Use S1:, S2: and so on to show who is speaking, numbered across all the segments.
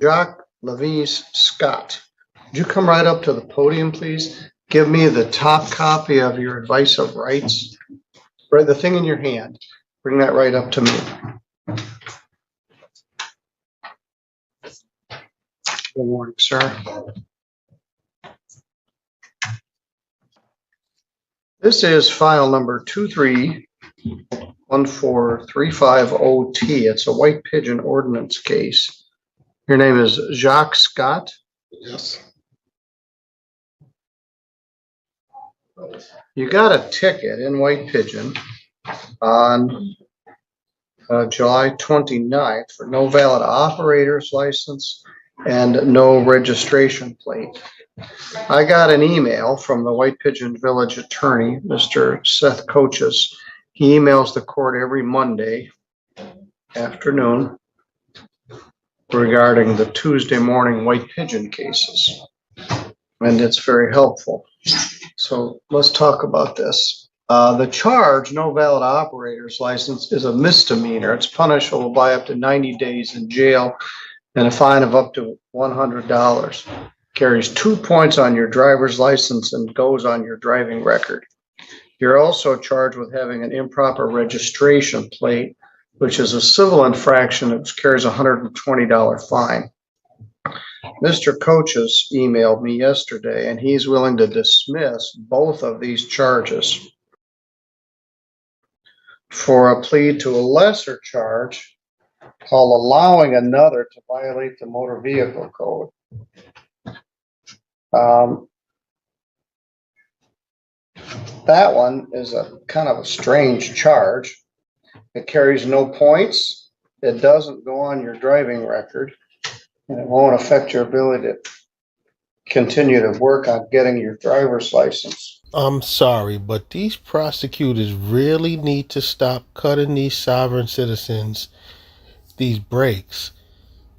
S1: Jacques Levis Scott. Would you come right up to the podium, please? Give me the top copy of your advice of rights. Right, the thing in your hand. Bring that right up to me. Good morning, sir. This is file number 2314350T. It's a white pigeon ordinance case. Your name is Jacques Scott?
S2: Yes.
S1: You got a ticket in White Pigeon on July 29th for no valid operator's license and no registration plate. I got an email from the White Pigeon Village attorney, Mr. Seth Coaches. He emails the court every Monday afternoon regarding the Tuesday morning White Pigeon cases, and it's very helpful. So let's talk about this. The charge, no valid operator's license, is a misdemeanor. It's punishable by up to 90 days in jail and a fine of up to $100. Carries 2 points on your driver's license and goes on your driving record. You're also charged with having an improper registration plate, which is a civil infraction that carries a $120 fine. Mr. Coaches emailed me yesterday, and he's willing to dismiss both of these charges for a plea to a lesser charge called allowing another to violate the motor vehicle code. That one is a kind of a strange charge. It carries no points. It doesn't go on your driving record, and it won't affect your ability to continue to work on getting your driver's license.
S2: I'm sorry, but these prosecutors really need to stop cutting these sovereign citizens these breaks.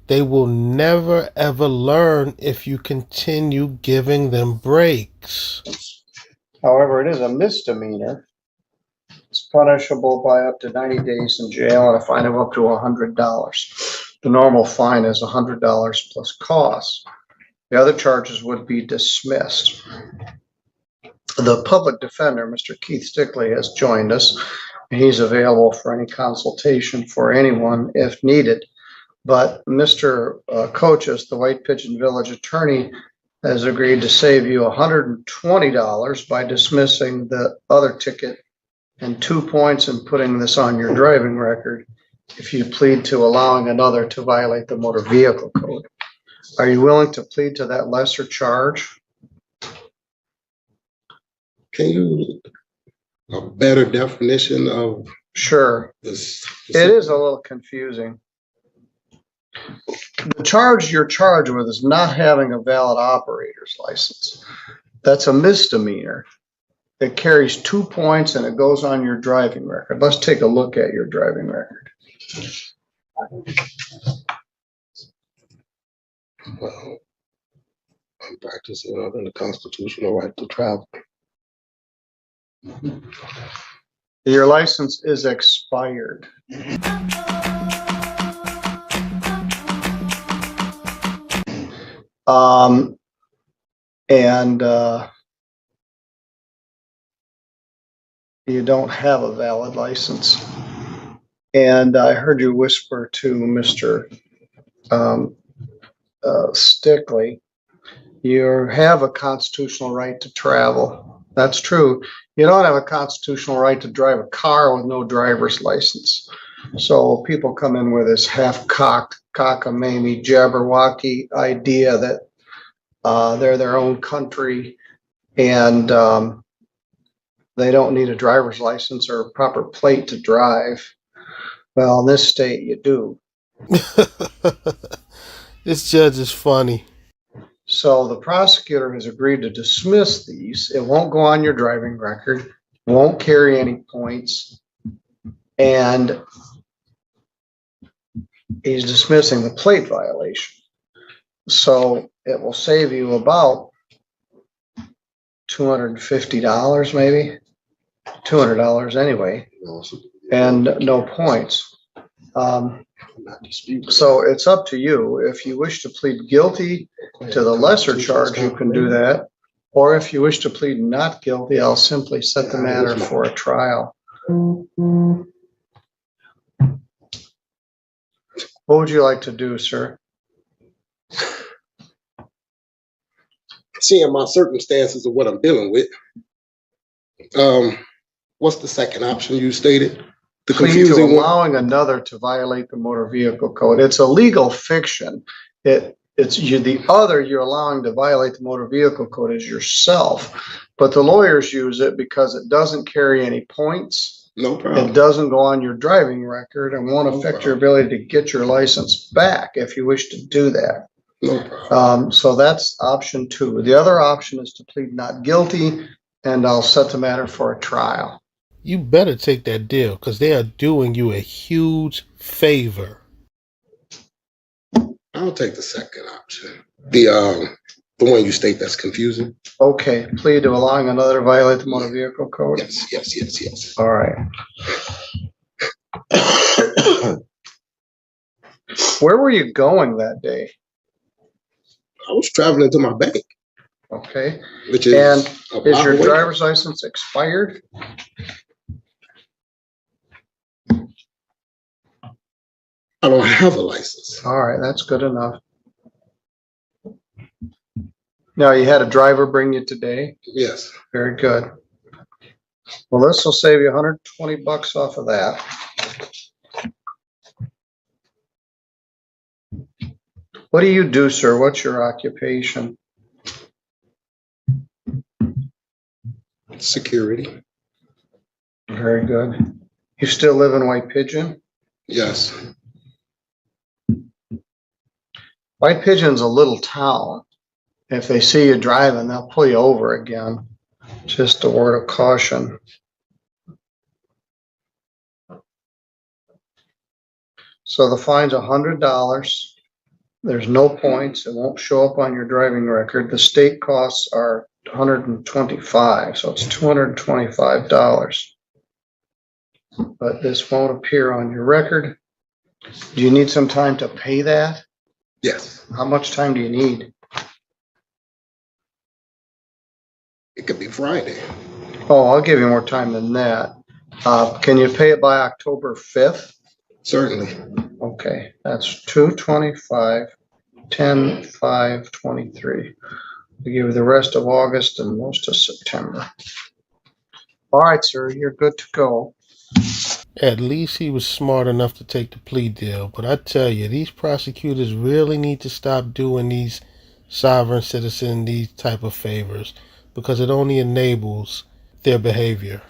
S2: They will never ever learn if you continue giving them breaks.
S1: However, it is a misdemeanor. It's punishable by up to 90 days in jail and a fine of up to $100. The normal fine is $100 plus costs. The other charges would be dismissed. The public defender, Mr. Keith Stickley, has joined us. He's available for any consultation for anyone if needed. But Mr. Coaches, the White Pigeon Village attorney, has agreed to save you $120 by dismissing the other ticket and 2 points and putting this on your driving record if you plead to allowing another to violate the motor vehicle code. Are you willing to plead to that lesser charge?
S2: Can you a better definition of
S1: Sure.
S2: this?
S1: It is a little confusing. The charge you're charged with is not having a valid operator's license. That's a misdemeanor. It carries 2 points and it goes on your driving record. Let's take a look at your driving record.
S2: Well, I'm practicing under the constitutional right to travel.
S1: Your license is expired. You don't have a valid license. And I heard you whisper to Mr. Stickley, you have a constitutional right to travel. That's true. You don't have a constitutional right to drive a car with no driver's license. So people come in with this half-cocked, cockamamie, jabberwocky idea that they're their own country and they don't need a driver's license or a proper plate to drive. Well, in this state, you do.
S2: This judge is funny.
S1: So the prosecutor has agreed to dismiss these. It won't go on your driving record, won't carry any points, and he's dismissing the plate violation. So it will save you about $250 maybe, $200 anyway, and no points.
S3: I'm not disputing.
S1: So it's up to you. If you wish to plead guilty to the lesser charge, you can do that. Or if you wish to plead not guilty, I'll simply set the matter for a trial. What would you like to do, sir?
S3: Seeing my circumstances of what I'm dealing with, what's the second option you stated? The
S1: Plead to
S3: confusing one.
S1: allowing another to violate the motor vehicle code. It's a legal fiction. You're allowing to violate the motor vehicle code is yourself, but the lawyers use it because it doesn't carry any points.
S3: No problem.
S1: It doesn't go on your driving record and won't affect your ability to get your license back if you wish to do that.
S3: No problem.
S1: So that's option 2. The other option is to plead not guilty, and I'll set the matter for a trial.
S2: You better take that deal because they are doing you a huge favor.
S3: I'll take the second option. The one you state that's confusing.
S1: Okay, plead to allowing another to violate the motor vehicle code.
S3: Yes.
S1: All right. Where were you going that day?
S3: I was traveling to my bank.
S1: Okay.
S3: Which is
S1: and is your driver's license expired?
S3: I don't have a license.
S1: All right, that's good enough. Now, you had a driver bring you today?
S3: Yes.
S1: Very good. Well, this will save you $120 off of that. What do you do, sir? What's your occupation?
S3: Security.
S1: Very good. You still live in White Pigeon?
S3: Yes.
S1: White Pigeon's a little town. If they see you driving, they'll pull you over again. Just a word of caution. So the fine's $100. There's no points. It won't show up on your driving record. The state costs are $125, so it's $225. But this won't appear on your record. Do you need some time to pay that?
S3: Yes.
S1: How much time do you need?
S3: It could be Friday.
S1: Oh, I'll give you more time than that. Can you pay it by October 5th?
S3: Certainly.
S1: Okay, that's 225, 10, 5, 23. We'll give you the rest of August and most of September. All right, sir, you're good to go.
S2: At least he was smart enough to take the plea deal. But I tell you, these prosecutors really need to stop doing these sovereign citizen, these type of favors, because it only enables their behavior.